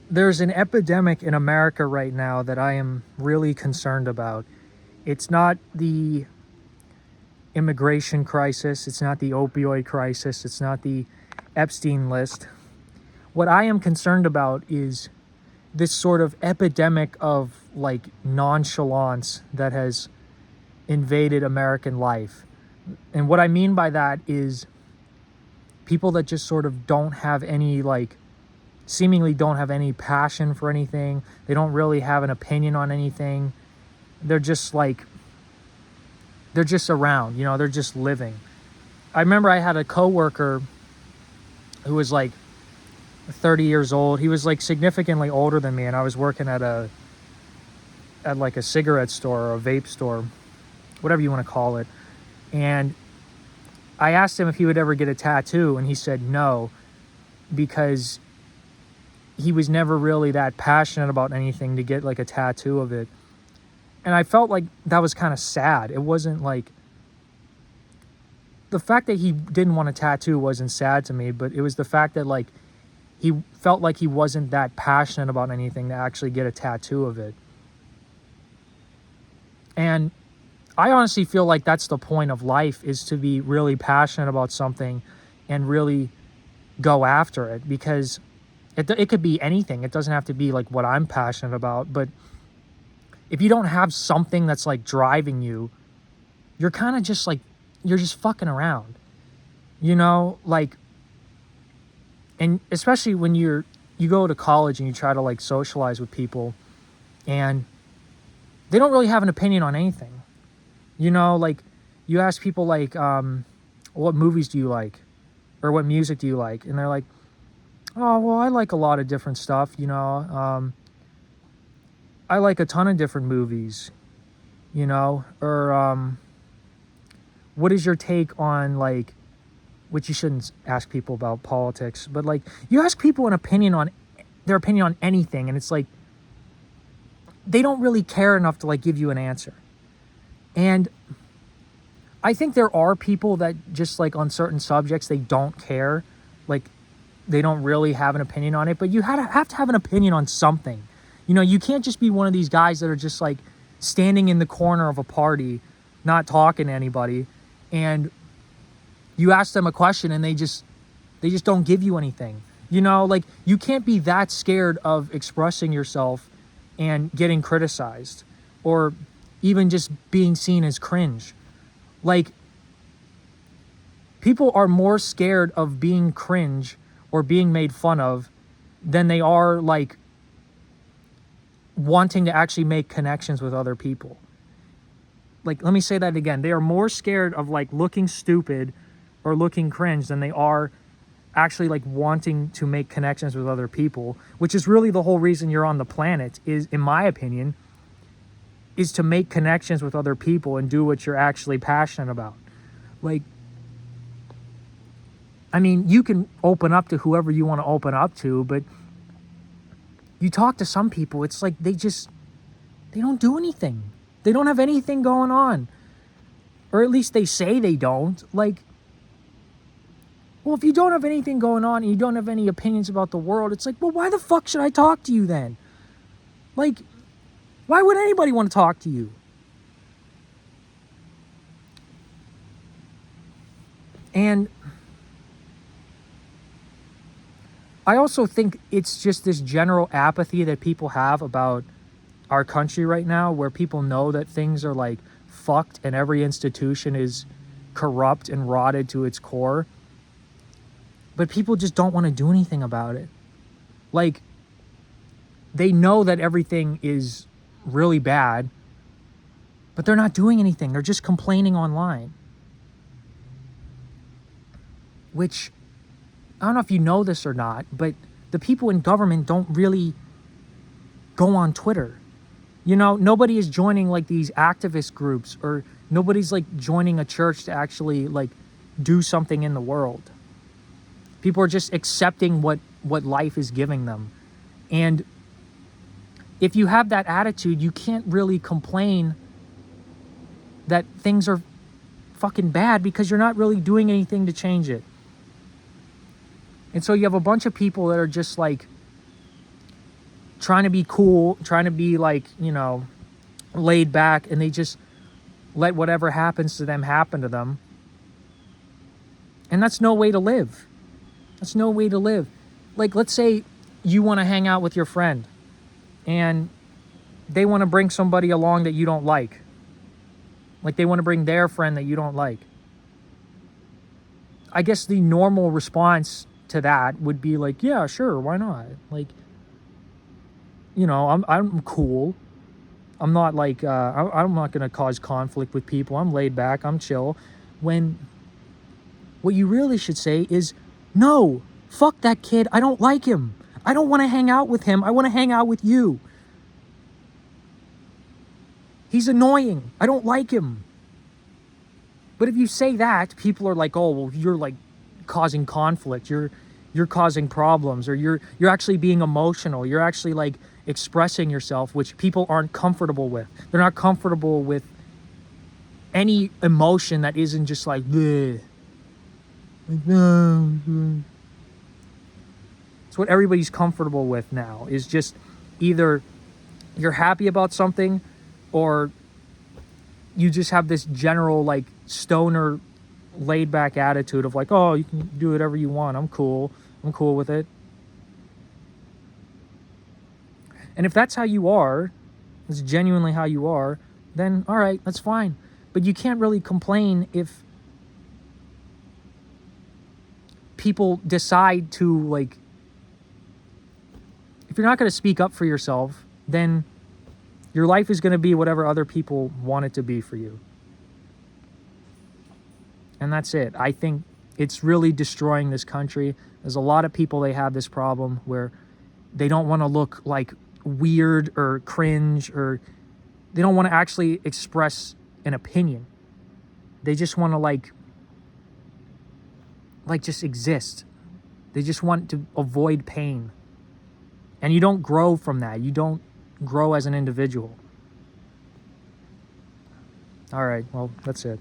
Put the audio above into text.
There's an epidemic in America right now that I am really concerned about. It's not the immigration crisis, it's not the opioid crisis, it's not the Epstein list. What I am concerned about is this sort of epidemic of like nonchalance that has invaded American life. And what I mean by that is people that just sort of don't have any, like, seemingly don't have any passion for anything. They don't really have an opinion on anything. They're just like, they're just around, they're just living. I remember I had a coworker who was like 30 years old. He was like significantly older than me, and I was working at like a cigarette store or a vape store, whatever you want to call it. And I asked him if he would ever get a tattoo, and he said no, because he was never really that passionate about anything to get like a tattoo of it. And I felt like that was kind of sad. It wasn't like, the fact that he didn't want a tattoo wasn't sad to me, but it was the fact that like he felt like he wasn't that passionate about anything to actually get a tattoo of it. And I honestly feel like that's the point of life, is to be really passionate about something and really go after it, because it could be anything. It doesn't have to be like what I'm passionate about, but if you don't have something that's like driving you, you're kind of just like, you're just fucking around, like, and especially when you go to college and you try to like socialize with people and they don't really have an opinion on anything. Like you ask people like, what movies do you like? Or what music do you like? And they're like, oh, well, I like a lot of different stuff, I like a ton of different movies, or what is your take on, like, which you shouldn't ask people about politics, but like you ask people their opinion on anything, and it's like they don't really care enough to like give you an answer. And I think there are people that just like on certain subjects, they don't care, like they don't really have an opinion on it, but you have to have an opinion on something. You can't just be one of these guys that are just like standing in the corner of a party, not talking to anybody, and you ask them a question and they just don't give you anything. Like you can't be that scared of expressing yourself and getting criticized, or even just being seen as cringe. Like, people are more scared of being cringe or being made fun of than they are like wanting to actually make connections with other people. Like, let me say that again. They are more scared of like looking stupid or looking cringe than they are actually like wanting to make connections with other people, which is really the whole reason you're on the planet, is, in my opinion, is to make connections with other people and do what you're actually passionate about. Like, I mean, you can open up to whoever you want to open up to, but you talk to some people, it's like they don't do anything. They don't have anything going on. Or at least they say they don't. Like, well, if you don't have anything going on and you don't have any opinions about the world, it's like, well, why the fuck should I talk to you then? Like, why would anybody want to talk to you? And I also think it's just this general apathy that people have about our country right now, where people know that things are like fucked and every institution is corrupt and rotted to its core, but people just don't want to do anything about it. Like, they know that everything is really bad, but they're not doing anything. They're just complaining online. Which, I don't know if you know this or not, but the people in government don't really go on Twitter. Nobody is joining like these activist groups, or nobody's like joining a church to actually like do something in the world. People are just accepting what life is giving them. And if you have that attitude, you can't really complain that things are fucking bad, because you're not really doing anything to change it. And so you have a bunch of people that are just like trying to be cool, trying to be like, you know, laid back, and they just let whatever happens to them happen to them. And that's no way to live. That's no way to live. Like, let's say you want to hang out with your friend and they want to bring somebody along that you don't like. Like, they want to bring their friend that you don't like. I guess the normal response to that would be like, yeah, sure, why not? Like, you know, I'm cool. I'm not like, I'm not going to cause conflict with people. I'm laid back. I'm chill. When what you really should say is, no, fuck that kid. I don't like him. I don't want to hang out with him. I want to hang out with you. He's annoying. I don't like him. But if you say that, people are like, oh, well, you're like causing conflict. You're causing problems, or you're actually being emotional. You're actually like expressing yourself, which people aren't comfortable with. They're not comfortable with any emotion that isn't just like, bleh. It's what everybody's comfortable with now, is just either you're happy about something, or you just have this general like stoner laid back attitude of like, oh, you can do whatever you want. I'm cool with it. And if that's how you are, it's genuinely how you are, then all right, that's fine. But you can't really complain if people decide to, like, if you're not going to speak up for yourself, then your life is going to be whatever other people want it to be for you. And that's it. I think it's really destroying this country. There's a lot of people, they have this problem where they don't want to look like weird or cringe, or they don't want to actually express an opinion. They just want to like just exist. They just want to avoid pain. And you don't grow from that. You don't grow as an individual. All right, well, that's it.